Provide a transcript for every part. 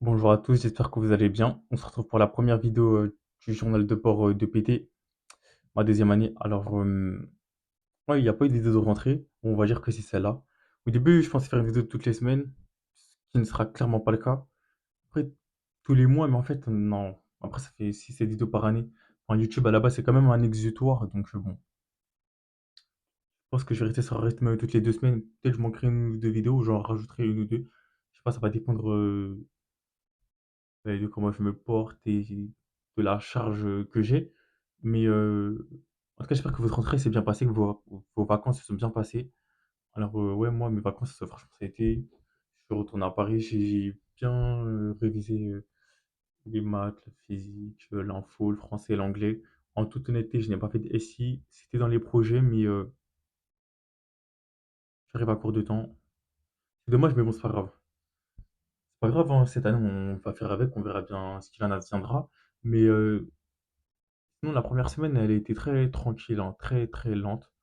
Bonjour à tous, j'espère que vous allez bien. On se retrouve pour la première vidéo du journal de bord de PT, ma deuxième année. Alors, ouais, il n'y a pas eu de vidéo de rentrée. Bon, on va dire que c'est celle-là. Au début, je pensais faire une vidéo toutes les semaines, ce qui ne sera clairement pas le cas. Après, tous les mois, mais en fait, non. Après, ça fait 6 7 vidéos par année. Enfin, YouTube, à la base, c'est quand même un exutoire. Donc, bon, je pense que je vais rester sur un rythme toutes les 2 semaines. Peut-être que je manquerai une ou deux vidéos, j'en rajouterai une ou deux. Je sais pas, ça va dépendre de comment je me porte et de la charge que j'ai. Mais en tout cas, j'espère que votre rentrée s'est bien passée, que vos vacances se sont bien passées. Alors, ouais, moi, mes vacances, franchement, ça a été. Je suis retourné à Paris, j'ai bien révisé les maths, la physique, l'info, le français, l'anglais. En toute honnêteté, je n'ai pas fait de SI. C'était dans les projets, mais j'arrive à court de temps. C'est dommage, mais bon, c'est pas grave. C'est pas grave, hein, cette année, on va faire avec, on verra bien ce qu'il en adviendra. Mais sinon, la première semaine, elle a été très tranquille, hein, très très lente.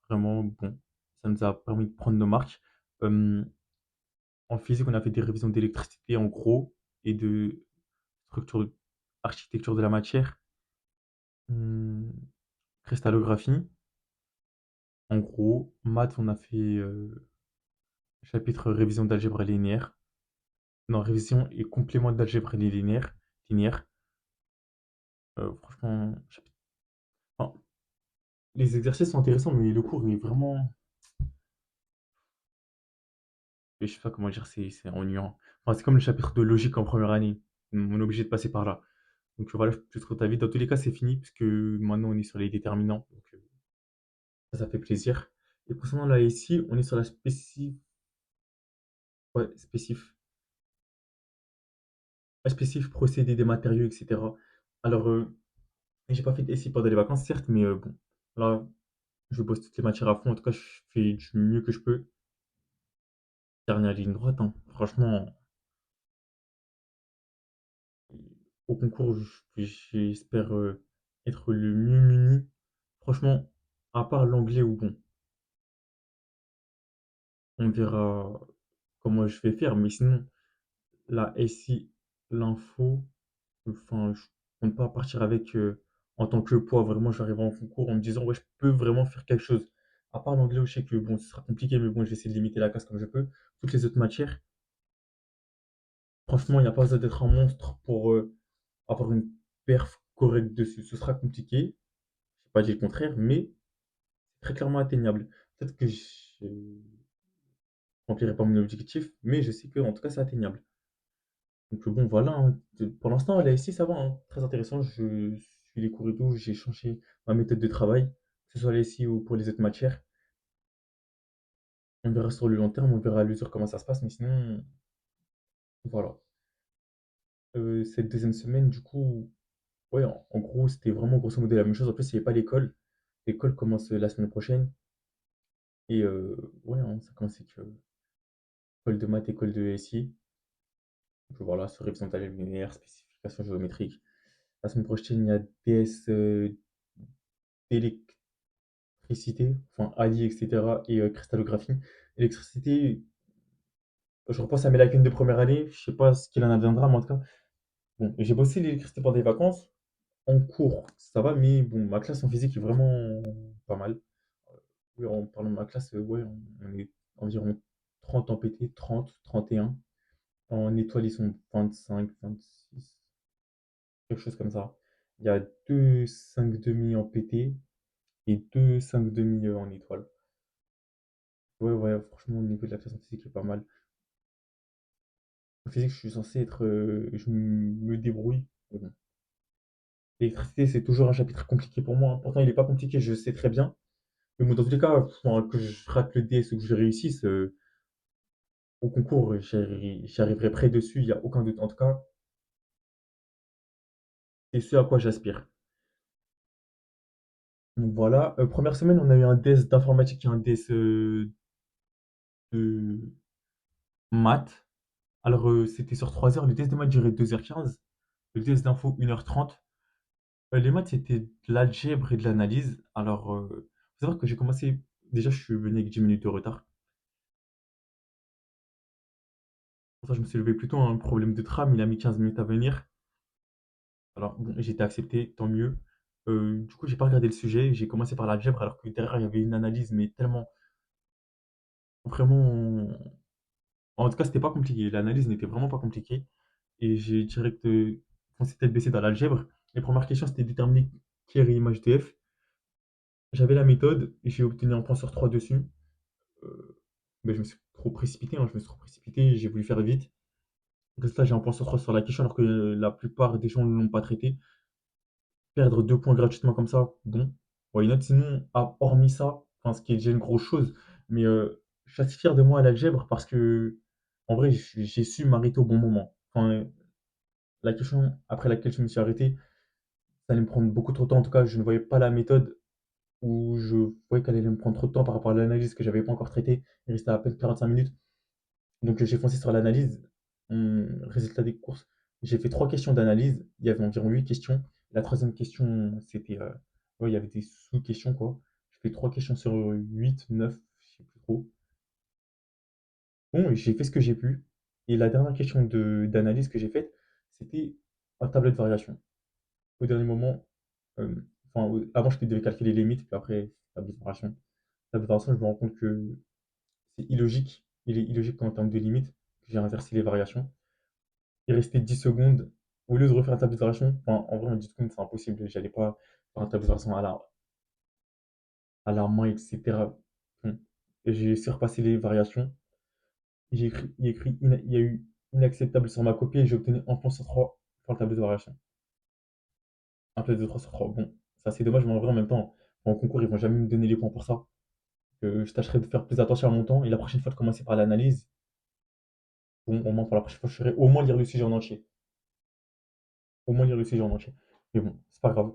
Vraiment, bon, ça nous a permis de prendre nos marques. Euh, En physique, on a fait des révisions d'électricité en gros et de structure, architecture de la matière, hum, cristallographie. En gros, maths, on a fait chapitre révision d'algèbre linéaire. Non, révision et complément d'algèbre linéaire. linéaire. Franchement, enfin, les exercices sont intéressants, mais le cours est vraiment. Je sais pas comment dire, c'est ennuyant. Enfin, c'est comme le chapitre de logique en première année. On est obligé de passer par là. Donc voilà, tu trouves ta vie. Dans tous les cas, c'est fini, puisque maintenant on est sur les déterminants. Donc ça fait plaisir. Et concernant la SI, on est sur la ouais, spécif procédé des matériaux, etc. Alors, j'ai pas fait de SI pendant les vacances, certes, mais bon, là, je bosse toutes les matières à fond. En tout cas, je fais du mieux que je peux. Dernière ligne droite, hein. Franchement, au concours, j'espère être le mieux muni. Franchement, à part l'anglais ou bon, on verra comment je vais faire. Mais sinon, la SI, l'info, enfin, je compte pas partir avec en tant que poids. Vraiment, j'arrive en concours en me disant, ouais, je peux vraiment faire quelque chose. À part l'anglais où je sais que bon, ce sera compliqué, mais bon, je vais essayer de limiter la casse comme je peux. Toutes les autres matières, franchement, il n'y a pas besoin d'être un monstre pour avoir une perf correcte dessus. Ce sera compliqué. Je n'ai pas dit le contraire, mais très clairement atteignable. Peut-être que je remplirai pas mon objectif, mais je sais que en tout cas c'est atteignable. Donc bon voilà, hein. Pour l'instant la SI ça va, hein. Très intéressant. Je suis les cours et tout, j'ai changé ma méthode de travail, que ce soit la SI ou pour les autres matières. On verra sur le long terme, on verra à l'usure comment ça se passe, mais sinon voilà. Cette deuxième semaine, du coup, ouais, en gros c'était vraiment grosso modo la même chose. En plus il n'y avait pas l'école. L'école commence la semaine prochaine. Et ouais, hein, ça commence avec école de maths, école de SI. Donc voilà, sur révision d'algèbre linéaire, spécification géométrique. La semaine prochaine, il y a DS d'électricité, enfin Ali, etc. et cristallographie. Électricité, je repense à mes lacunes de première année, je sais pas ce qu'il en adviendra, mais en tout cas, bon, j'ai bossé l'électricité pendant les vacances. En cours, ça va, mais bon, ma classe en physique est vraiment pas mal. Oui, en parlant de ma classe, ouais, on est environ 30 en PT, 30, 31. En étoile, ils sont 25, 26, quelque chose comme ça. Il y a deux 5 demi en PT et deux 5 demi en étoile. Ouais, ouais, franchement, au niveau de la classe en physique, est pas mal. En physique, je suis censé être. Je me débrouille. Mais bon. L'électricité, c'est toujours un chapitre compliqué pour moi, hein. Pourtant, il n'est pas compliqué, je sais très bien. Mais bon, dans tous les cas, enfin, que je rate le DS ou que je réussisse, au concours, j'y arriverai près dessus, il n'y a aucun doute. En tout cas, c'est ce à quoi j'aspire. Donc voilà, première semaine, on a eu un DS d'informatique et un DS de maths. Alors, c'était sur 3 heures. Le test de maths durait 2h15. Le test d'info 1h30. Les maths, c'était de l'algèbre et de l'analyse. Alors, faut savoir que j'ai commencé. Déjà, je suis venu avec 10 minutes de retard. Pour ça, je me suis levé plus tôt, hein. Un problème de tram, il a mis 15 minutes à venir. Alors, bon, j'ai été accepté, tant mieux. Du coup, j'ai pas regardé le sujet. J'ai commencé par l'algèbre, alors que derrière, il y avait une analyse, mais tellement, vraiment. En tout cas, c'était pas compliqué. L'analyse n'était vraiment pas compliquée. Et j'ai direct foncé tête baissée dans l'algèbre. Les premières questions, c'était déterminer qui est image DF. J'avais la méthode, et j'ai obtenu un point sur trois dessus. Euh, mais je me suis trop précipité, hein, je me suis trop précipité, j'ai voulu faire vite. Résultat, j'ai un point sur trois sur la question, alors que la plupart des gens ne l'ont pas traité. Perdre 2 points gratuitement comme ça, bon, why not? Sinon, hormis ça, enfin, ce qui est déjà une grosse chose, mais je suis assez fier de moi à l'algèbre parce que, en vrai, j'ai su m'arrêter au bon moment. Enfin, la question après laquelle je me suis arrêté, ça allait me prendre beaucoup trop de temps. En tout cas, je ne voyais pas la méthode où je voyais qu'elle allait me prendre trop de temps par rapport à l'analyse que j'avais pas encore traitée. Il restait à peine 45 minutes. Donc, j'ai foncé sur l'analyse. Résultat des courses, j'ai fait 3 questions d'analyse. Il y avait environ 8 questions. La troisième question, c'était, ouais, il y avait des sous-questions, quoi. J'ai fait 3 questions sur 8, 9, je sais plus trop. Bon, j'ai fait ce que j'ai pu. Et la dernière question d'analyse que j'ai faite, c'était un tableau de variation. Au dernier moment, euh, enfin, avant, je devais calculer les limites, puis après, tableau de variation. Tableau de variation, je me rends compte que c'est illogique. Il est illogique en termes de limites, que j'ai inversé les variations. Il restait 10 secondes. Au lieu de refaire un tableau de variation, enfin, en vrai, en 10 secondes, c'est impossible. J'allais pas faire un tableau de variation à la main, etc. Bon. Et j'ai surpassé les variations. Il y a eu inacceptable sur ma copie et j'ai obtenu un point sur 3 pour le tableau de variation. Un place de 3 sur 3. Bon, ça c'est dommage, mais en vrai, en même temps, en concours, ils vont jamais me donner les points pour ça. Je tâcherai de faire plus attention à mon temps et la prochaine fois de commencer par l'analyse. Bon, au moins pour la prochaine fois, je ferai au moins lire le sujet en entier. Au moins lire le sujet en entier. Mais bon, c'est pas grave.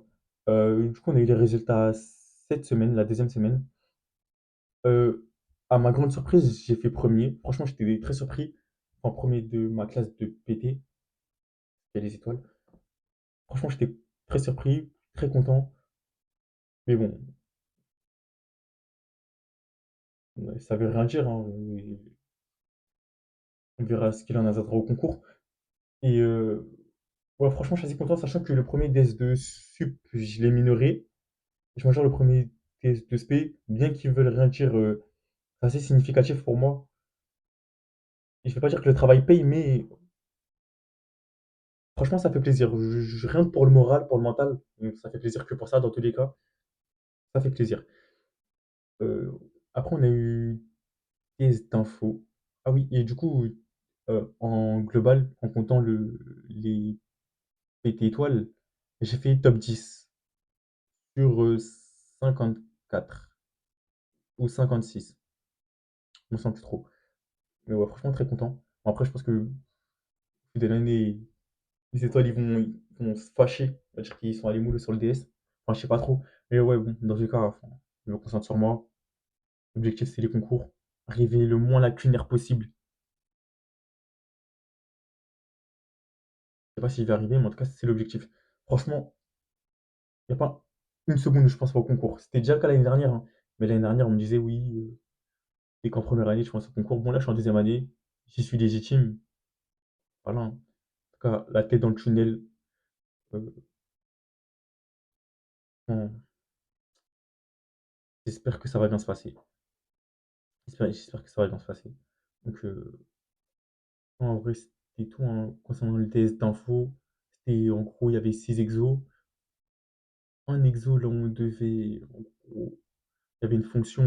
Du coup, on a eu les résultats cette semaine, la deuxième semaine. Euh, à ma grande surprise, j'ai fait premier. Franchement, j'étais très surpris. En premier de ma classe de PT, il y a les étoiles. Franchement, j'étais très surpris, très content. Mais bon, ça veut rien dire, hein. On verra ce qu'il en azadera au concours. Et ouais, franchement, je suis assez content, sachant que le premier DS de Sup, je l'ai minoré. Je m'ajoute le premier DS de SP, bien qu'ils veulent rien dire, c'est assez significatif pour moi. Et je vais pas dire que le travail paye, mais franchement, ça fait plaisir. Rien que pour le moral, pour le mental, ça fait plaisir que pour ça, dans tous les cas, ça fait plaisir. Euh, Après, on a eu des infos. Ah oui, et du coup, en global, en comptant les PT étoiles, j'ai fait top 10 sur 54 ou 56. Je me sens plus trop. Mais ouais, franchement, très content. Bon, après, je pense que au fil de l'année, les étoiles, ils vont se fâcher. On va dire qu'ils sont allés mouler sur le DS. Enfin, je sais pas trop. Mais ouais, bon, dans tous les cas, enfin, je me concentre sur moi. L'objectif, c'est les concours. Arriver le moins lacunaire possible. Je sais pas s'il va arriver, mais en tout cas, c'est l'objectif. Franchement, il n'y a pas une seconde où je pense pas au concours. C'était déjà le cas l'année dernière, hein. Mais l'année dernière, on me disait oui, et qu'en première année, je pense au concours. Bon, là, je suis en deuxième année. J'y suis légitime. Voilà, hein. En tout cas, la tête dans le tunnel. euh, bon, j'espère que ça va bien se passer. J'espère que ça va bien se passer. Donc, en vrai, c'était tout, hein. Concernant le test d'info, c'était en gros, il y avait 6 exos. Un exo, là, on devait, en gros, il y avait une fonction,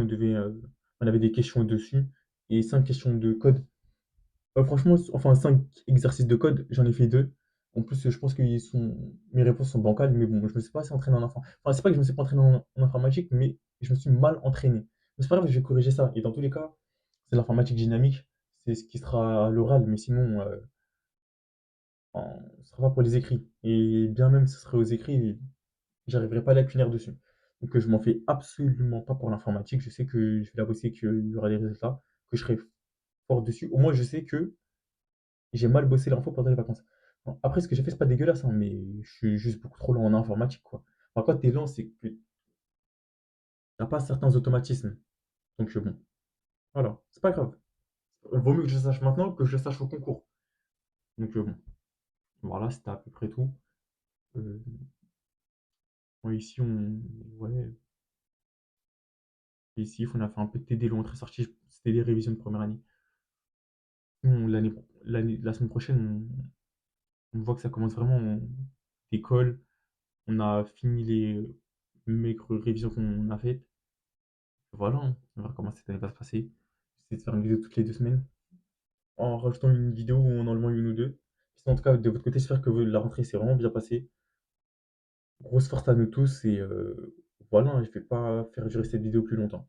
on avait des questions dessus et 5 questions de code. Franchement, enfin 5 exercices de code, j'en ai fait 2. En plus, je pense que mes réponses sont bancales, mais bon, je me suis pas assez entraîné en informatique. Enfin, c'est pas que je me suis pas entraîné en informatique, mais je me suis mal entraîné. Mais c'est pas grave, je vais corriger ça. Et dans tous les cas, c'est l'informatique dynamique, c'est ce qui sera à l'oral, mais sinon, ce sera pas pour les écrits. Et bien même si ce serait aux écrits, j'arriverai pas à lacunaire dessus. Donc je m'en fais absolument pas pour l'informatique. Je sais que je vais la bosser, qu'il y aura des résultats, que je serai fort dessus. Au moins, je sais que j'ai mal bossé l'info pendant les vacances. Bon, après, ce que j'ai fait, c'est pas dégueulasse, hein, mais je suis juste beaucoup trop lent en informatique, quoi. Enfin, quand t'es lent, c'est que t'as pas certains automatismes. Donc bon, voilà, c'est pas grave. Vaut mieux que je le sache maintenant que je le sache au concours. Donc bon, voilà, c'était à peu près tout. Euh, ouais, ouais, ici, on a fait un peu de TD, l'entrée sortie, c'était des révisions de première année. La semaine prochaine, on voit que ça commence vraiment, l'école, on a fini les maigres révisions qu'on a faites. Voilà, hein, on verra comment cette année va se passer. J'essaie de faire une vidéo toutes les 2 semaines, en rajoutant une vidéo ou en enlevant une ou deux. Sinon, en tout cas, de votre côté, j'espère que la rentrée s'est vraiment bien passée. Grosse force à nous tous et voilà, hein, je vais pas faire durer cette vidéo plus longtemps.